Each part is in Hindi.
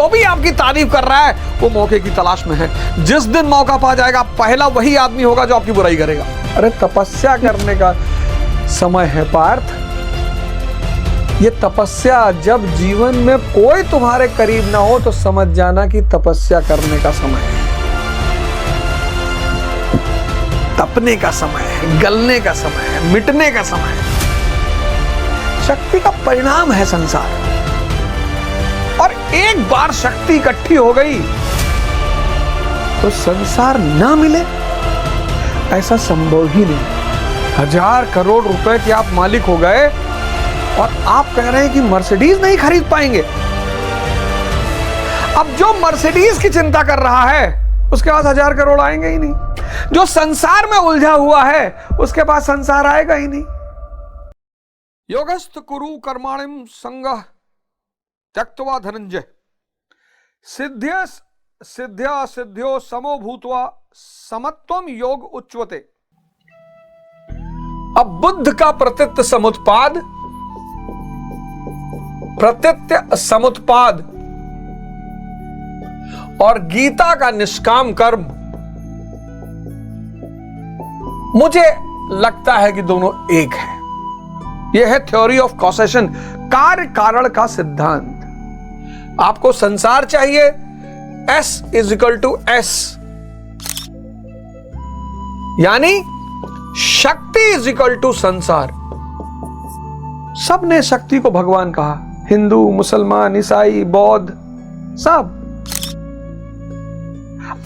तो भी आपकी तारीफ कर रहा है, वो मौके की तलाश में है। जिस दिन मौका पा जाएगा, पहला वही आदमी होगा जो आपकी बुराई करेगा। अरे तपस्या करने का समय है पार्थ। ये तपस्या, जब जीवन में कोई तुम्हारे करीब ना हो तो समझ जाना कि तपस्या करने का समय है, तपने का समय है, गलने का समय है, मिटने का समय है। शक्ति का परिणाम है संसार, और एक बार शक्ति इकट्ठी हो गई तो संसार ना मिले ऐसा संभव ही नहीं। 1000 करोड़ रुपए के आप मालिक हो गए और आप कह रहे हैं कि मर्सिडीज नहीं खरीद पाएंगे। अब जो मर्सिडीज की चिंता कर रहा है उसके पास 1000 करोड़ आएंगे ही नहीं। जो संसार में उलझा हुआ है उसके पास संसार आएगा ही नहीं। योगस्थ कुरु कर्माणिम संगः त्यक्त्वा धनंजय सिद्ध्या सिद्ध्यो समो भूत्वा समत्वम योग उच्यते। अब बुद्ध का प्रत्यत्य समुत्पाद, प्रत्यत्य समुत्पाद और गीता का निष्काम कर्म, मुझे लगता है कि दोनों एक है। यह है थ्योरी ऑफ कॉसेशन, कार्य कारण का सिद्धांत। आपको संसार चाहिए, S = S, यानी शक्ति = संसार। सबने शक्ति को भगवान कहा, हिंदू, मुसलमान, ईसाई, बौद्ध, सब।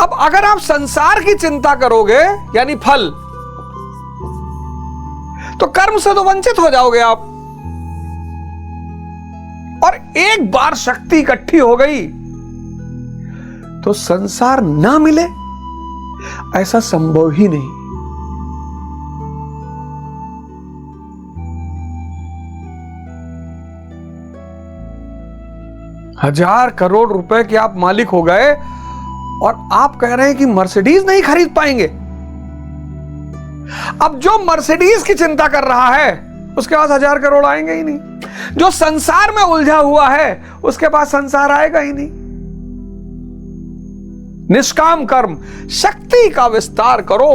अब अगर आप संसार की चिंता करोगे यानी फल, तो कर्म से तो वंचित हो जाओगे आप। और एक बार शक्ति इकट्ठी हो गई तो संसार ना मिले ऐसा संभव ही नहीं। हजार करोड़ रुपए के आप मालिक हो गए और आप कह रहे हैं कि मर्सिडीज नहीं खरीद पाएंगे। अब जो मर्सिडीज की चिंता कर रहा है उसके पास 1000 करोड़ आएंगे ही नहीं। जो संसार में उलझा हुआ है उसके पास संसार आएगा ही नहीं। निष्काम कर्म, शक्ति का विस्तार करो,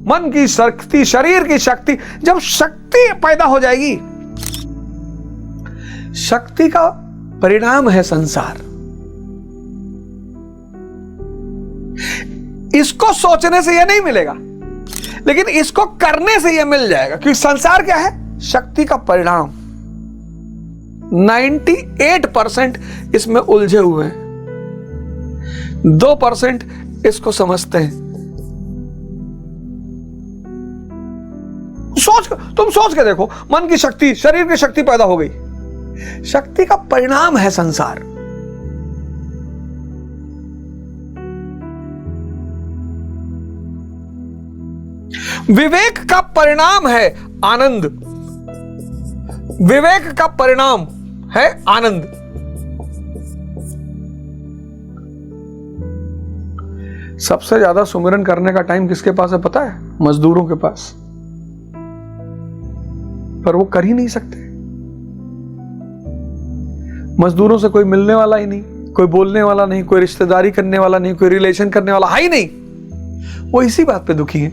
मन की शक्ति, शरीर की शक्ति। जब शक्ति पैदा हो जाएगी, शक्ति का परिणाम है संसार। इसको सोचने से यह नहीं मिलेगा, लेकिन इसको करने से यह मिल जाएगा। क्योंकि संसार क्या है? शक्ति का परिणाम। 98% इसमें उलझे हुए हैं, 2% इसको समझते हैं। तुम सोच के देखो, मन की शक्ति, शरीर की शक्ति पैदा हो गई, शक्ति का परिणाम है संसार। विवेक का परिणाम है आनंद। विवेक का परिणाम है आनंद। सबसे ज्यादा सुमिरन करने का टाइम किसके पास है पता है? मजदूरों के पास। पर वो कर ही नहीं सकते। मजदूरों से कोई मिलने वाला ही नहीं, कोई बोलने वाला नहीं, कोई रिश्तेदारी करने वाला नहीं, कोई रिलेशन करने वाला है ही नहीं। वो इसी बात पे दुखी है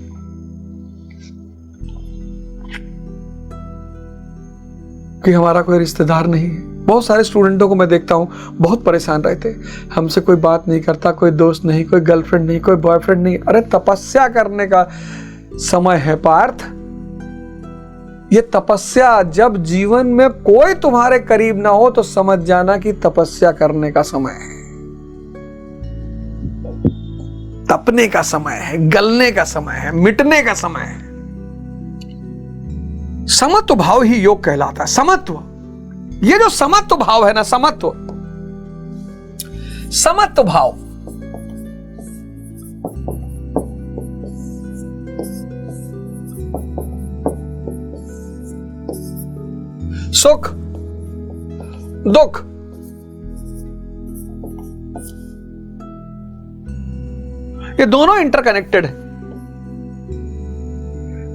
कि हमारा कोई रिश्तेदार नहीं है। बहुत सारे स्टूडेंटों को मैं देखता हूं, बहुत परेशान रहते, हमसे कोई बात नहीं करता, कोई दोस्त नहीं, कोई गर्लफ्रेंड नहीं, कोई बॉयफ्रेंड नहीं। अरे तपस्या करने का समय है पार्थ। ये तपस्या, जब जीवन में कोई तुम्हारे करीब ना हो तो समझ जाना कि तपस्या करने का समय है, तपने का समय है, गलने का समय है, मिटने का समय है। समत्व भाव ही योग कहलाता है। समत्व, ये जो समत्व भाव है ना, समत्व भाव, सुख दुख, ये दोनों इंटरकनेक्टेड है।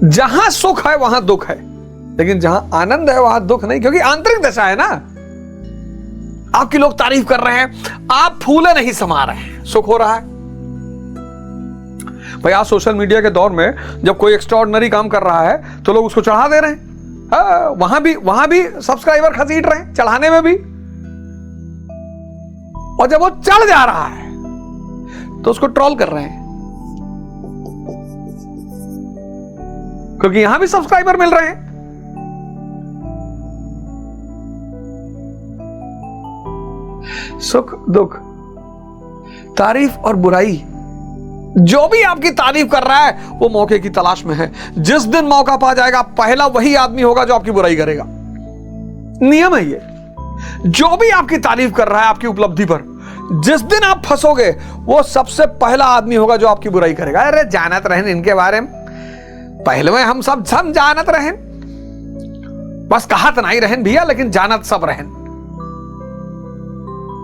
जहां सुख है वहां दुख है, लेकिन जहां आनंद है वहां दुख नहीं, क्योंकि आंतरिक दशा है ना। आपकी लोग तारीफ कर रहे हैं, आप फूले नहीं समा रहे हैं, सुख हो रहा है। भाई आज सोशल मीडिया के दौर में जब कोई एक्स्ट्राऑर्डिनरी काम कर रहा है तो लोग उसको चढ़ा दे रहे हैं। वहां भी सब्सक्राइबर खसीट रहे हैं, चढ़ाने में भी। और जब वो चढ़ जा रहा है तो उसको ट्रोल कर रहे हैं, क्योंकि यहां भी सब्सक्राइबर मिल रहे हैं। सुख दुख, तारीफ और बुराई, जो भी आपकी तारीफ कर रहा है वो मौके की तलाश में है। जिस दिन मौका पा जाएगा पहला वही आदमी होगा जो आपकी बुराई करेगा। नियम है ये। जो भी आपकी तारीफ कर रहा है आपकी उपलब्धि पर, जिस दिन आप फंसोगे वो सबसे पहला आदमी होगा जो आपकी बुराई करेगा। अरे जानत रहन इनके बारे में, पहले में हम सब जानत रहन, बस कहत नहीं रहन भैया, लेकिन जानत सब रहन।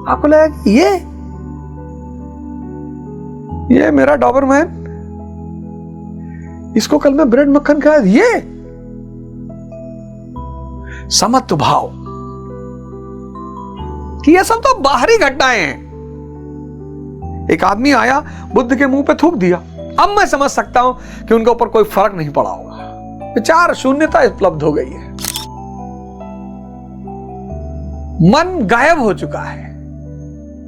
आपको लगा ये मेरा डॉबरमैन, इसको कल मैं ब्रेड मक्खन खाया, ये समत्व भाव कि ये सब तो बाहरी घटनाएं हैं। एक आदमी आया, बुद्ध के मुंह पे थूक दिया। अब मैं समझ सकता हूं कि उनके ऊपर कोई फर्क नहीं पड़ा होगा। विचार शून्यता उपलब्ध हो गई है, मन गायब हो चुका है।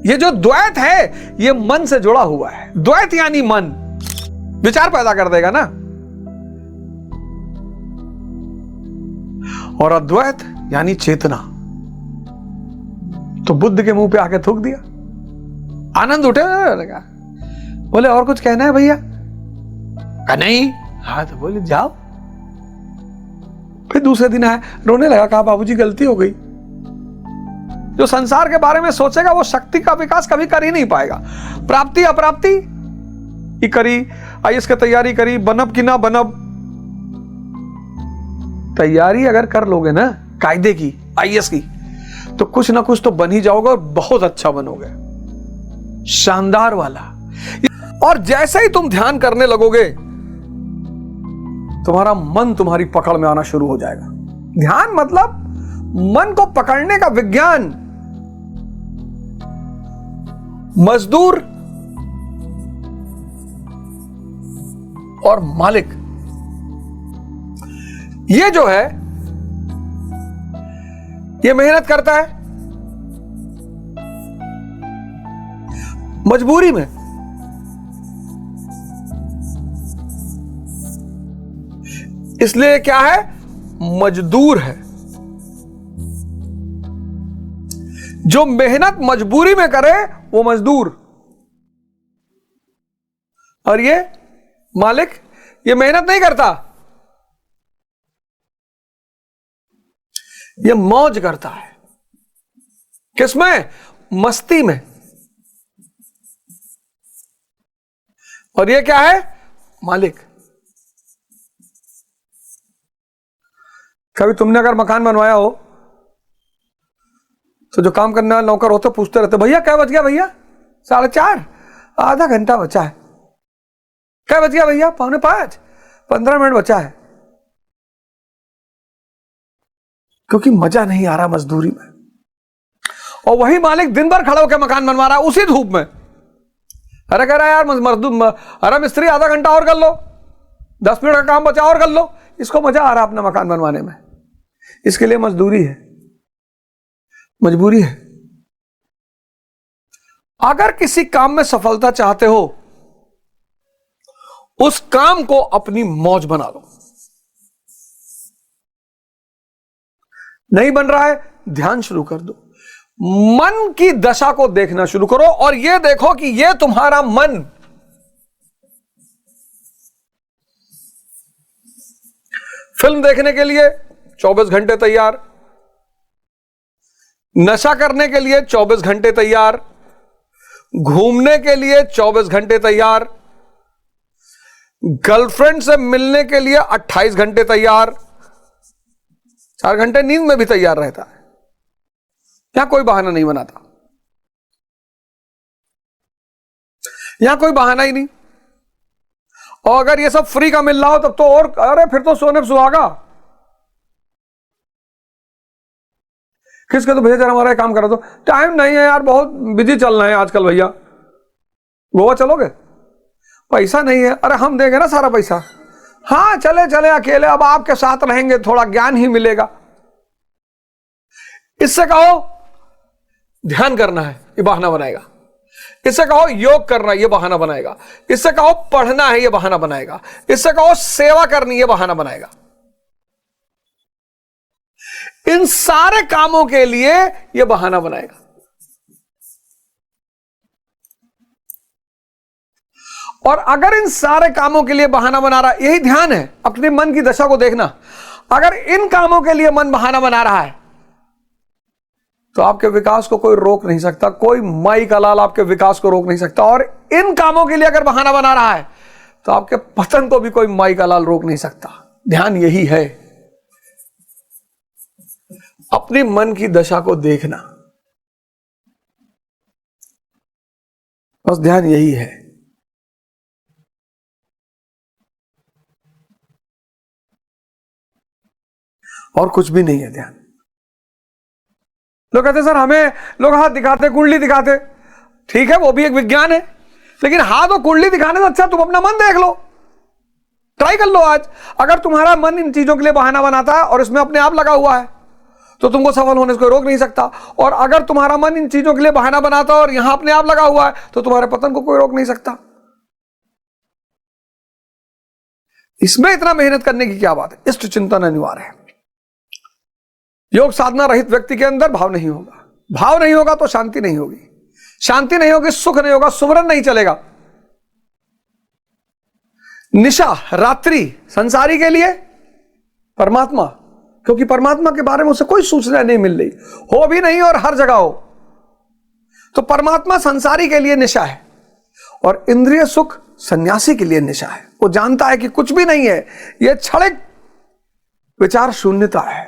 ये जो द्वैत है ये मन से जुड़ा हुआ है। द्वैत यानी मन विचार पैदा कर देगा ना, और अद्वैत यानी चेतना। तो बुद्ध के मुंह पे आके थूक दिया, आनंद उठे लगा। बोले और कुछ कहना है भैया? नहीं। हाँ तो बोले जाओ। फिर दूसरे दिन आया, रोने लगा, कहा बाबूजी गलती हो गई। जो संसार के बारे में सोचेगा वो शक्ति का विकास कभी कर ही नहीं पाएगा। प्राप्ति अप्राप्ति ही करी, आईएएस की तैयारी करी, बनब कि ना बनब। तैयारी अगर कर लोगे ना कायदे की, आईएएस की, तो कुछ ना कुछ तो बन ही जाओगे और बहुत अच्छा बनोगे, शानदार वाला। और जैसे ही तुम ध्यान करने लगोगे तुम्हारा मन तुम्हारी पकड़ में आना शुरू हो जाएगा। ध्यान मतलब मन को पकड़ने का विज्ञान। मजदूर और मालिक, ये जो है ये मेहनत करता है मजबूरी में, इसलिए क्या है, मजदूर है। जो मेहनत मजबूरी में करे वो मजदूर, और ये मालिक, ये मेहनत नहीं करता, ये मौज करता है। किसमें? मस्ती में। और ये क्या है? मालिक। कभी तुमने अगर मकान बनवाया हो तो जो काम करने वाले नौकर होते पूछते रहते, भैया क्या बच गया भैया? 4:30, आधा घंटा बचा है। क्या बच गया भैया? 4:45, 15 मिनट बचा है। क्योंकि मजा नहीं आ रहा मजदूरी में। और वही मालिक दिन भर खड़ा होकर मकान बनवा रहा है उसी धूप में। अरे कह रहा है यार मजदूर, अरे मिस्त्री आधा घंटा और कर लो, 10 मिनट का काम बचा और कर लो। इसको मजा आ रहा अपना मकान बनवाने में, इसके लिए मजदूरी है, मजबूरी है। अगर किसी काम में सफलता चाहते हो उस काम को अपनी मौज बना लो। नहीं बन रहा है, ध्यान शुरू कर दो, मन की दशा को देखना शुरू करो और यह देखो कि यह तुम्हारा मन फिल्म देखने के लिए 24 घंटे तैयार, नशा करने के लिए 24 घंटे तैयार, घूमने के लिए 24 घंटे तैयार, गर्लफ्रेंड से मिलने के लिए 28 घंटे तैयार, 4 घंटे नींद में भी तैयार रहता है। यहां कोई बहाना नहीं बनाता, यहां कोई बहाना ही नहीं। और अगर ये सब फ्री का मिल रहा हो तब तो और, अरे फिर तो सोने पे सुहागा। खिसके तो भैया जरा हमारा काम करा दो, टाइम नहीं है यार, बहुत बिजी चल रहे हैं आजकल भैया, गोवा चलोगे? पैसा नहीं है, अरे हम देंगे ना सारा पैसा। हाँ चले चले अकेले, अब आपके साथ रहेंगे थोड़ा ज्ञान ही मिलेगा। इससे कहो ध्यान करना है, ये बहाना बनाएगा। इससे कहो योग करना, ये बहाना बनाएगा। इससे कहो पढ़ना है, ये बहाना बनाएगा। इससे कहो सेवा करनी, ये बहाना बनाएगा। इन सारे कामों के लिए ये बहाना बनाएगा। और अगर इन सारे कामों के लिए बहाना बना रहा है, यही ध्यान है, अपने मन की दशा को देखना। अगर इन कामों के लिए मन बहाना बना रहा है तो आपके विकास को कोई रोक नहीं सकता, कोई माई का लाल आपके विकास को रोक नहीं सकता। और इन कामों के लिए अगर बहाना बना रहा है तो आपके पतन को भी कोई माई का लाल रोक नहीं सकता। ध्यान यही है, अपने मन की दशा को देखना, बस ध्यान यही है। और कुछ भी नहीं है ध्यान। लोग कहते सर हमें, लोग हाथ दिखाते, कुंडली दिखाते, ठीक है वो भी एक विज्ञान है, लेकिन हाथ और कुंडली दिखाने से अच्छा तुम अपना मन देख लो, ट्राई कर लो आज। अगर तुम्हारा मन इन चीजों के लिए बहाना बनाता है और इसमें अपने आप लगा हुआ है तो तुमको सफल होने से कोई रोक नहीं सकता। और अगर तुम्हारा मन इन चीजों के लिए बहाना बनाता है और यहां अपने आप लगा हुआ है तो तुम्हारे पतन को कोई रोक नहीं सकता। इसमें इतना मेहनत करने की क्या बात है? इष्ट चिंतन अनिवार्य है। योग साधना रहित व्यक्ति के अंदर भाव नहीं होगा, भाव नहीं होगा तो शांति नहीं होगी, शांति नहीं होगी सुख नहीं होगा, सुमरन नहीं चलेगा। निशा रात्रि संसारी के लिए, परमात्मा, क्योंकि परमात्मा के बारे में उसे कोई सूचना नहीं मिल रही, हो भी नहीं और हर जगह हो, तो परमात्मा संसारी के लिए निशा है। और इंद्रिय सुख सन्यासी के लिए निशा है। वो जानता है कि कुछ भी नहीं है, यह क्षणिक विचार शून्यता है।